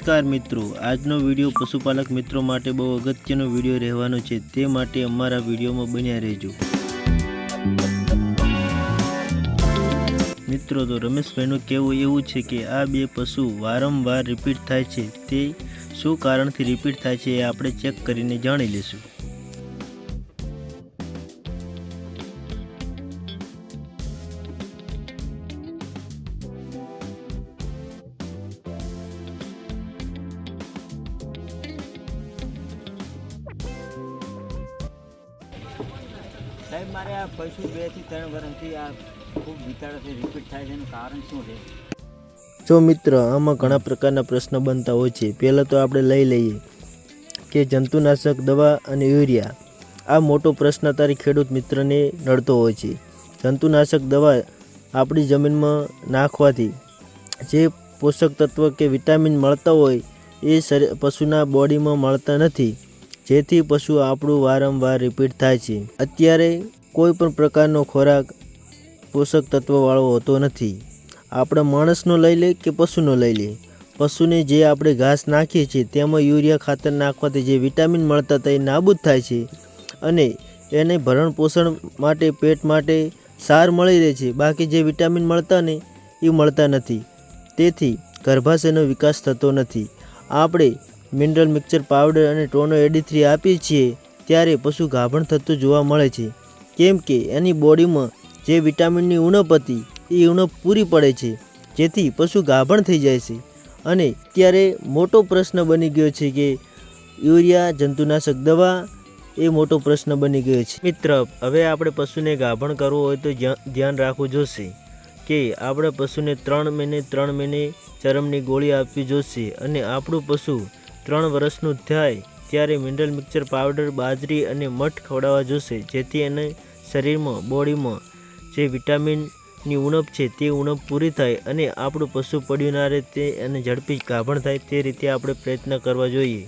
નમસ્કાર મિત્રો, આજનો વિડીયો પશુપાલક મિત્રો માટે બહુ અગત્યનો વિડીયો રહેવાનો છે, તે માટે અમારા વિડીયોમાં બન્યા રહેજો મિત્રો। તો રમેશભાઈનું કહેવું એવું છે કે આ બે પશુ વારંવાર રિપીટ થાય છે, તે શું કારણથી રિપીટ થાય છે એ આપણે ચેક કરીને જાણી લઈશું। સાહેબ, મારે આ પશુ 2 થી 3 વર્ષથી આ ખૂબ વિતાળાથી રિપીટ થાય છે, એનું કારણ શું છે? જો મિત્ર, આમાં ઘણા પ્રકારના પ્રશ્ન બનતા હોય છે। પહેલાં તો આપણે લઈ લઈએ કે જંતુનાશક દવા અને યુરિયા, આ મોટો પ્રશ્ન તારી ખેડૂત મિત્રને નડતો હોય છે। જંતુનાશક દવા આપણી જમીનમાં નાખવાથી જે પોષક તત્વ કે વિટામિન મળતા હોય એ પશુના બોડીમાં મળતા નથી, જેથી પશુ આપણું વારંવાર રિપીટ થાય છે। અત્યારે કોઈ પણ પ્રકારનો ખોરાક પોષક તત્વવાળો હોતો નથી। આપણે માણસનો લઈ લે કે પશુનો લઈ લે, પશુને જે આપણે ઘાસ નાખીએ છીએ તેમાં યુરિયા ખાતર નાખવાથી જે વિટામિન મળતા હતા એ નાબૂદ થાય છે અને એને ભરણ પોષણ માટે, પેટ માટે સાર મળી રહે છે। બાકી જે વિટામિન મળતા ને એ મળતા નથી, તેથી ગર્ભાશયનો વિકાસ થતો નથી। આપણે મિનરલ મિક્સર પાવડર અને ટોનો એડી3 આપીએ છીએ ત્યારે પશુ ગાભણ થતું જોવા મળે છે, કેમ કે એની બોડીમાં જે વિટામિનની ઉણપ હતી એ ઉણપ પૂરી પડે છે, જેથી પશુ ગાભણ થઈ જાય છે। અને ત્યારે મોટો પ્રશ્ન બની ગયો છે કે યુરિયા, જંતુનાશક દવા એ મોટો પ્રશ્ન બની ગયો છે। મિત્ર, હવે આપણે પશુને ગાભણ કરવું હોય તો ધ્યાન રાખવું જોશે કે આપણે પશુને 3 મહિને ચરમની ગોળી આપવી જોશે અને આપણું પશુ 3 વર્ષનું થાય ત્યારે મિનરલ મિક્સર પાવડર, બાજરી અને મઠ ખવડાવવા જોશે, જેથી એને શરીરમાં, બોડીમાં જે વિટામિનની ઉણપ છે તે ઉણપ પૂરી થાય અને આપણું પશુ પડ્યું ના રહે તે અને ઝડપી ગાભણ થાય તે રીતે આપણે પ્રયત્ન કરવા જોઈએ।